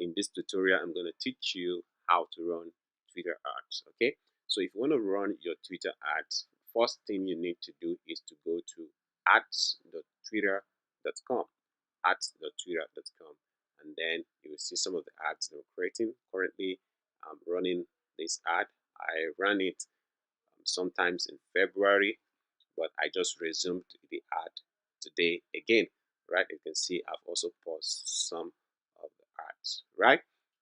in this tutorial, I'm going to teach you how to run Twitter ads. Okay, so if you want to run your Twitter ads, first thing you need to do is to go to ads.twitter.com, ads.twitter.com, and then you will see some of the ads that I'm creating. Currently, I'm running this ad. I ran it sometimes in February, but I just resumed the ad today again. Right, you can see I've also paused some of the ads. Right,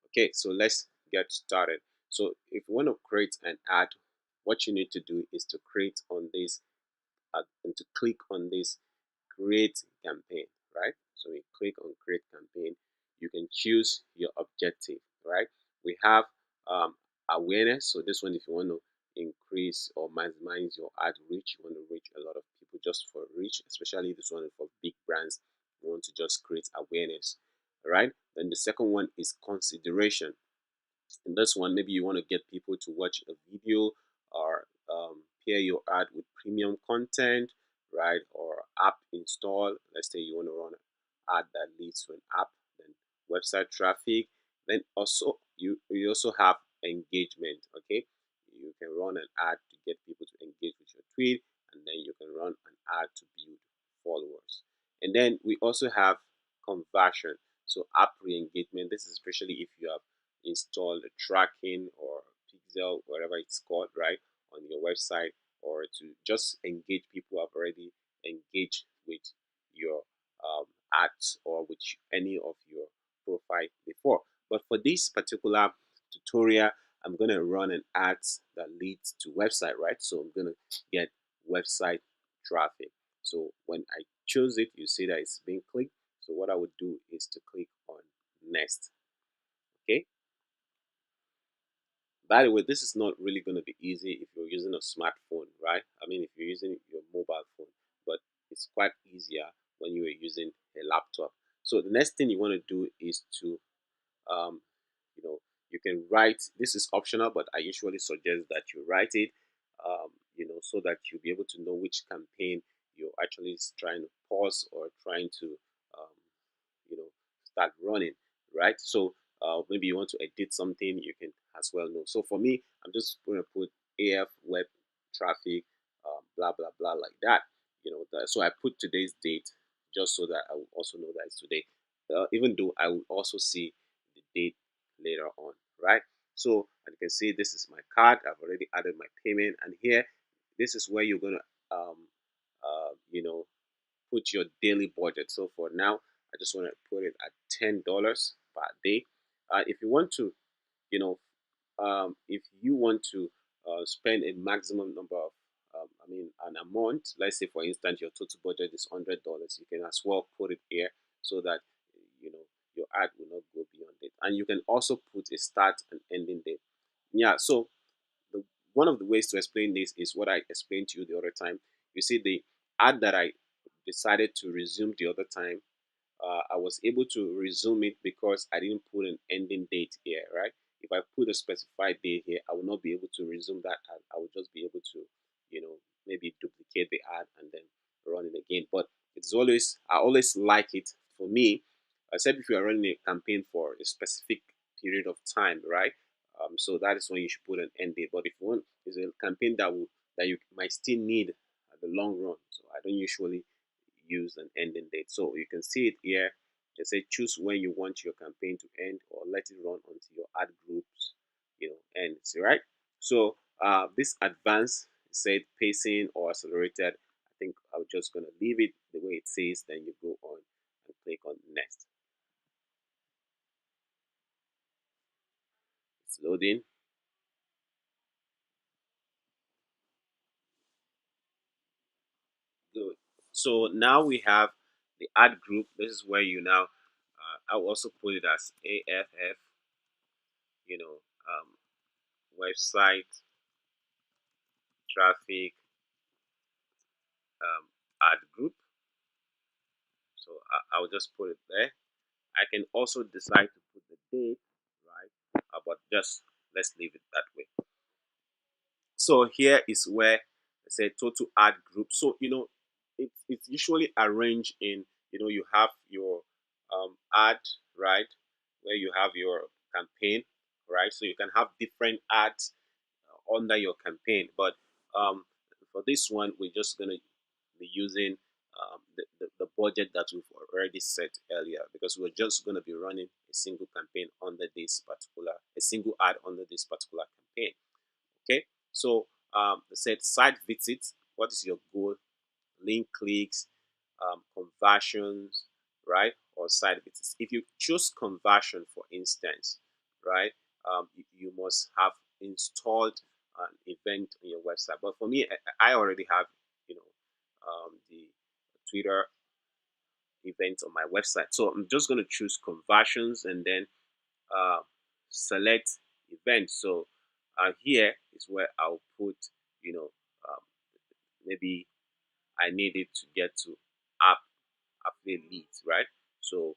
okay, so let's get started. So if you want to create an ad, what you need to do is to create on this and to click on this create campaign. Right, so you click on create campaign, you can choose your objective. Right, we have awareness. So this one, if you want to increase or maximize your ad reach, you want to reach a lot of people just for reach, especially this one for big brands, you want to just create awareness. All right, then the second one is consideration. In this one, maybe you want to get people to watch a video or pair your ad with premium content, right? Or app install. Let's say you want to run an ad that leads to an app, then website traffic. Then also you also have engagement. Okay, you can run an ad to get people to engage with your tweet, and then you can run an ad to build followers. And then we also have conversion. So app re-engagement. This is especially if you have install the tracking or pixel, whatever it's called, right, on your website, or to just engage people who have already engaged with your ads or with any of your profile before. But for this particular tutorial, I'm going to run an ads that leads to website, right? So I'm going to get website traffic. So when I choose it, you see that it's being clicked. So what I would do is to click on next. Okay, by the way, this is not really going to be easy if you're using a smartphone, right? I mean, if you're using your mobile phone, but it's quite easier when you are using a laptop. So the next thing you want to do is to, um, you know, you can write. This is optional, but I usually suggest that you write it, so that you'll be able to know which campaign you're actually trying to pause or trying to, um, start running, right? So maybe you want to edit something, you can as well know. So for me, I'm just going to put AF web traffic, blah blah blah, like that. So I put today's date just so that I will also know that it's today, even though I will also see the date later on, right? So and you can see this is my card. I've already added my payment, and here this is where you're gonna uh, you know put your daily budget. So for now, I just want to put it at $10 per day. If you want to, you know, if you want to spend a maximum number of, an amount. Let's say, for instance, your total budget is $100. You can as well put it here so that you know your ad will not go beyond it. And you can also put a start and ending date. Yeah. So the one of the ways to explain this is what I explained to you the other time. You see, the ad that I decided to resume the other time, I was able to resume it because I didn't put an ending date here, right? If I put a specified date here, I will not be able to resume that ad. I will just be able to, maybe duplicate the ad and then run it again. But I always like it. For me, I said if you are running a campaign for a specific period of time, right? So that is when you should put an end date. But if you want, it's a campaign that you might still need at the long run. So I don't usually use an ending date. So you can see it here. They say choose when you want your campaign to end or let it run until your ad groups, ends, right? So this advanced said pacing or accelerated. I think I'm just gonna leave it the way it says. Then you go on and click on next. It's loading. Good. So now we have the ad group. This is where you now. I'll also put it as AFF. You know, um, website traffic ad group. So I'll just put it there. I can also decide to put the date, right? But just let's leave it that way. So here is where I say total ad group. So it's usually arranged in, you have your ad, right, where you have your campaign, right? So you can have different ads under your campaign. But um, for this one, we're just gonna be using the budget that we've already set earlier, because we're just gonna be running a single campaign under this particular, a single ad under this particular campaign. Okay, so set site visits. What is your goal? Link clicks, conversions, right? Or site visits. If you choose conversion, for instance, right, you must have installed an event on your website. But for me, I already have, the Twitter event on my website. So I'm just going to choose conversions and then uh, select events. So here is where I'll put, you know, um, maybe I need it to get to app affiliate leads, right? So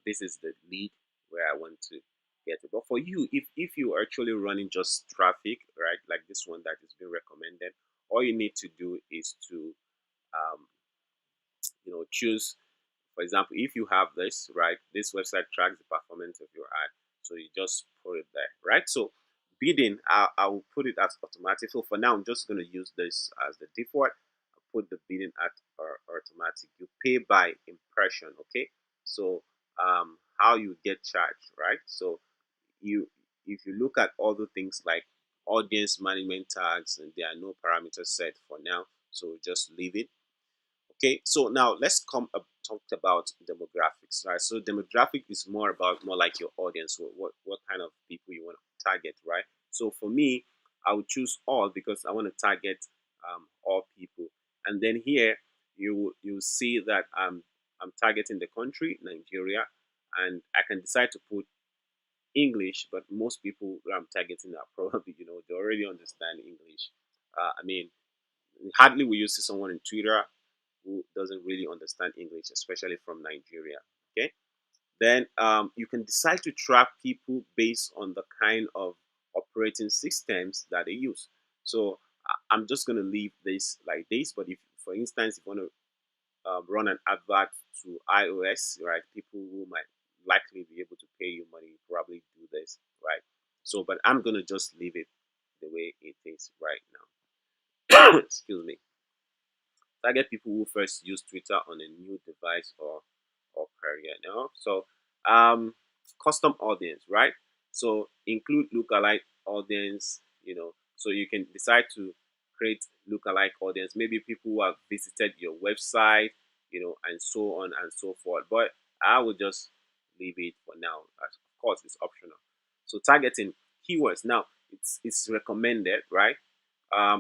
this is the lead where I want to get it. But for you, if you are actually running just traffic, right, like this one that is being recommended, all you need to do is to um, choose. For example, if you have this, right, this website tracks the performance of your ad, so you just put it there, right? So bidding, I will put it as automatic. So for now, I'm just going to use this as the default. I'll put the bidding at automatic. You pay by impression, okay? So how you get charged, right? So you, if you look at other things like audience management tags, and there are no parameters set for now, so just leave it. Okay, so now let's come up talk about demographics, right? So demographic is more like your audience, what kind of people you want to target, right? So for me, I would choose all because I want to target all people. And then here you see that I'm targeting the country Nigeria, and I can decide to put English, but most people that I'm targeting are probably they already understand English. I mean, hardly will you see someone in Twitter who doesn't really understand English, especially from Nigeria. Okay, then you can decide to track people based on the kind of operating systems that they use. So I'm just going to leave this like this. But if, for instance, if you want to run an advert to iOS, right, people who might likely be able to pay you money probably do this, right? So, but I'm going to just leave it the way it is right now. Excuse me. Target people who first use Twitter on a new device or career. So custom audience, right? So include lookalike audience. So you can decide to create lookalike audience. Maybe people who have visited your website, and so on and so forth. But I will just leave it for now. Of course, it's optional. So targeting keywords. Now it's recommended, right?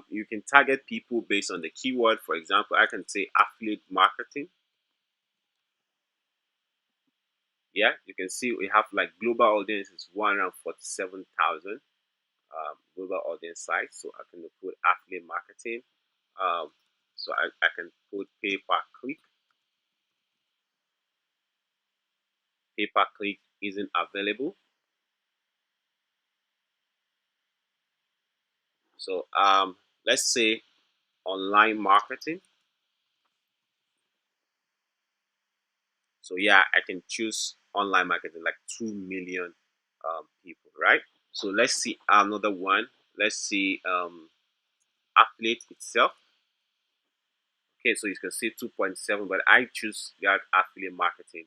You can target people based on the keyword. For example, I can say affiliate marketing. Yeah, you can see we have like global audience is 147,000 global audience sites. So I can put affiliate marketing. Um, so I can put pay per click. Pay per click isn't available. So let's say online marketing. So yeah, I can choose online marketing like 2 million people, right? So let's see another one. Let's see affiliate itself. Okay, so you can see 2.7, but I choose that affiliate marketing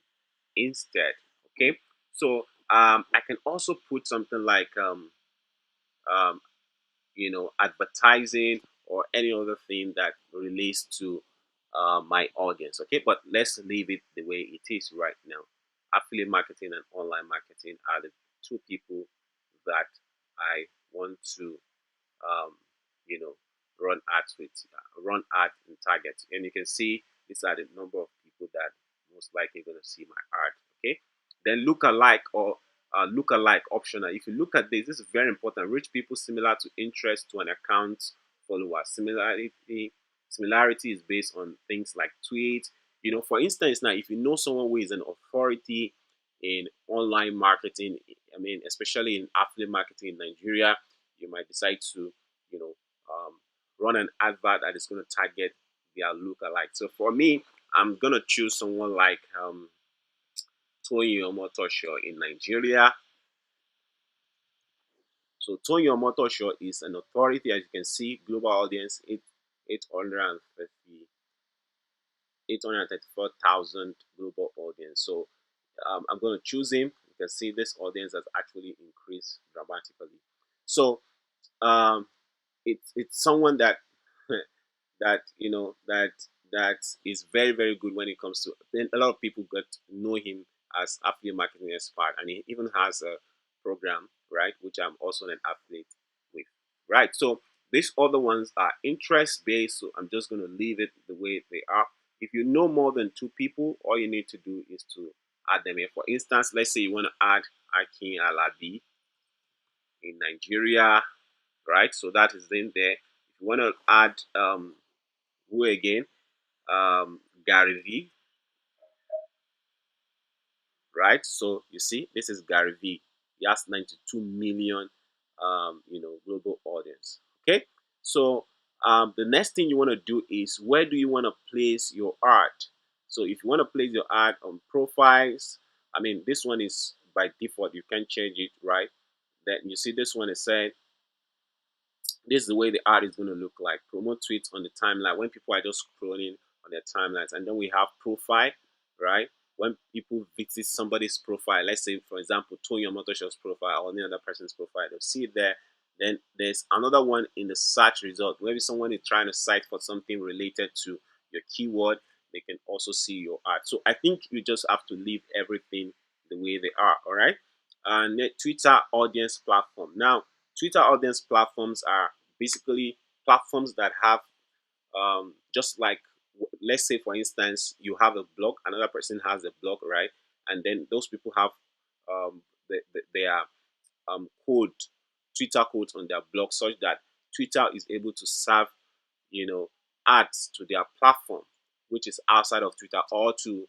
instead. Okay, so I can also put something like um, advertising or any other thing that relates to my audience. Okay, but let's leave it the way it is right now. Affiliate marketing and online marketing are the two people that I want to um, you know, run ads and target. And you can see these are the number of people that most likely going to see my ad. Okay. Then lookalike or lookalike optional. If you look at this is very important. Reach people similar to interest to an account follower. Similarity is based on things like tweets. For instance, now if you know someone who is an authority in online marketing, I mean, especially in affiliate marketing in Nigeria, you might decide to, you know, um, run an advert that is going to target their lookalike. So for me, I'm going to choose someone like Toyin Omotosho in Nigeria. So Toyin Omotosho is an authority, as you can see, global audience 830 834,000 global audience. So I'm going to choose him. You can see this audience has actually increased dramatically. So um, it's someone that that that is very very good when it comes to. Then a lot of people get to know him as affiliate marketing expert, and he even has a program, right, which I'm also an affiliate with, right. So these other ones are interest based, so I'm just going to leave it the way they are. If you know more than two people, all you need to do is to add them here. For instance, let's say you want to add Akin Alabi in Nigeria, right? So that is in there. If you want to add who again? Gary V, right? So you see, this is Gary V. He has 92 million, global audience. Okay, so the next thing you want to do is where do you want to place your art? So if you want to place your art on profiles, I mean, this one is by default. You can change it, right? Then you see this one is said this is the way the ad is going to look like. Promote tweets on the timeline when people are just scrolling on their timelines. And then we have profile, right? When people visit somebody's profile, let's say, for example, Tony Omotosho's profile or any other person's profile, they'll see it there. Then there's another one in the search result. Maybe someone is trying to cite for something related to your keyword, they can also see your ad. So I think you just have to leave everything the way they are, all right? And Twitter audience platform. Now, Twitter audience platforms are basically platforms that have just like let's say for instance you have a blog, another person has a blog, right? And then those people have their code, Twitter codes on their blog, such that Twitter is able to serve you know ads to their platform, which is outside of Twitter, or to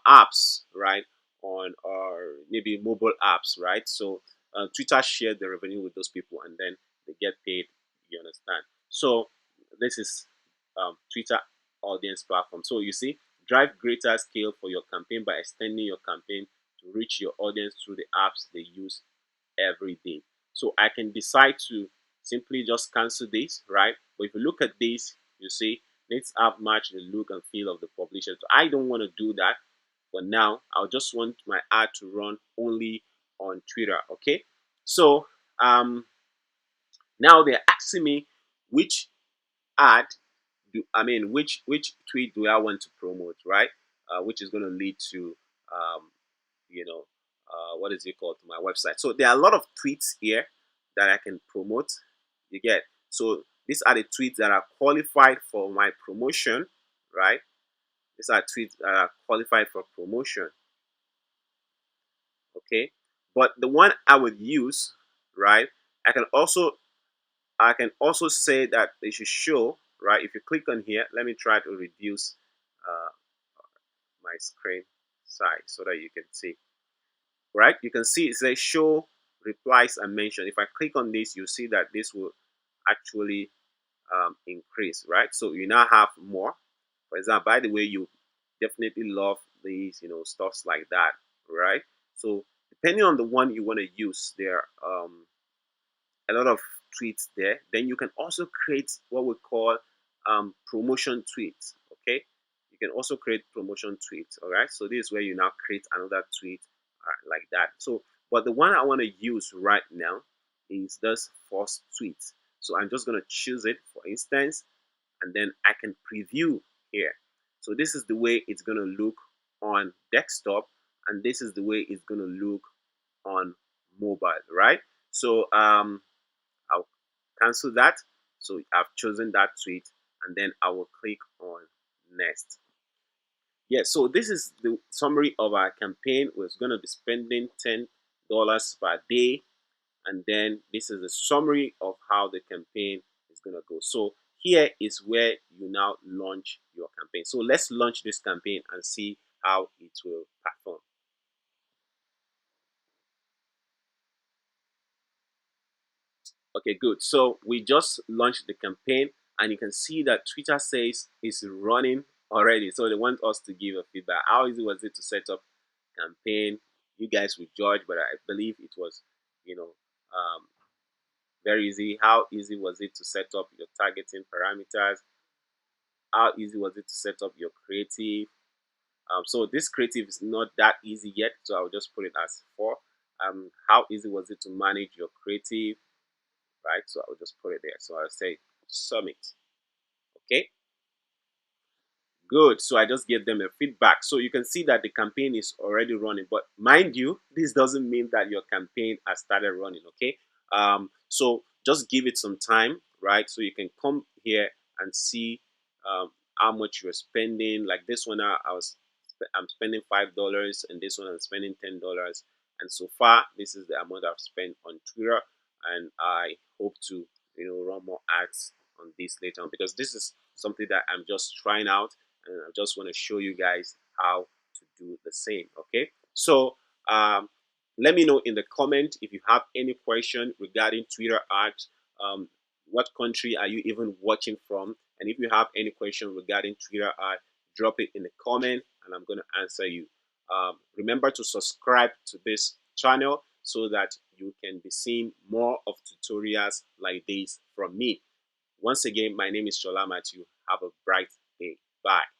apps, right? On or maybe mobile apps, right? So Twitter share the revenue with those people, and then they get paid. You understand? So this is Twitter audience platform. So you see, drive greater scale for your campaign by extending your campaign to reach your audience through the apps they use every day. So I can decide to simply just cancel this, right? But if you look at this, you see, let's app match the look and feel of the publisher. So I don't want to do that. But now I'll just want my ad to run only on Twitter. Okay. So now they're asking me which ad which tweet do I want to promote, right? Which is going to lead to um, you know what is it called, to my website. So there are a lot of tweets here that I can promote. You get, so these are the tweets that are qualified for my promotion, right? These are tweets that are qualified for promotion. Okay, but the one I would use, right? I can also I can also say that they should show, right? If you click on here, let me try to reduce uh, my screen size so that you can see, right? You can see it says show replies and mention. If I click on this, you see that this will actually increase, right? So you now have more. For example, by the way, you definitely love these, stuffs like that, right? So depending on the one you want to use, there a lot of tweets there. Then you can also create what we call promotion tweets. Okay, you can also create promotion tweets. All right, so this is where you now create another tweet like that. So, but the one I want to use right now is this first tweet. So I'm just going to choose it, for instance, and then I can preview here. So this is the way it's going to look on desktop, and this is the way it's going to look on mobile, right? So I'll cancel that. So I've chosen that tweet, and then I will click on next. Yeah, so this is the summary of our campaign. We're going to be spending $10 per day, and then this is the summary of how the campaign is going to go. So here is where you now launch your campaign. So let's launch this campaign and see how it will perform. Okay, good. So we just launched the campaign, and you can see that Twitter says it's running already. So they want us to give a feedback. How easy was it to set up campaign. You guys will judge, but I believe it was, you know, very easy. How easy was it to set up your targeting parameters? How easy was it to set up your creative? So this creative is not that easy yet, so I'll just put it as 4. How easy was it to manage your creative, right? So I'll just put it there. So I'll say submit. Okay. Good. So I just gave them a feedback. So you can see that the campaign is already running. But mind you, this doesn't mean that your campaign has started running. Okay. So just give it some time, right? So you can come here and see how much you're spending. Like this one, I'm spending $5, and this one I'm spending $10. And so far, this is the amount I've spent on Twitter, and I hope to run more ads on this later on, because this is something that I'm just trying out, and I just want to show you guys how to do the same. Okay, so let me know in the comment if you have any question regarding Twitter ads. What country are you even watching from? And if you have any question regarding Twitter ad, drop it in the comment and I'm going to answer you. Remember to subscribe to this channel so that you can be seeing more of tutorials like this from me. Once again, my name is Shola Matthew. Have a bright day. Bye.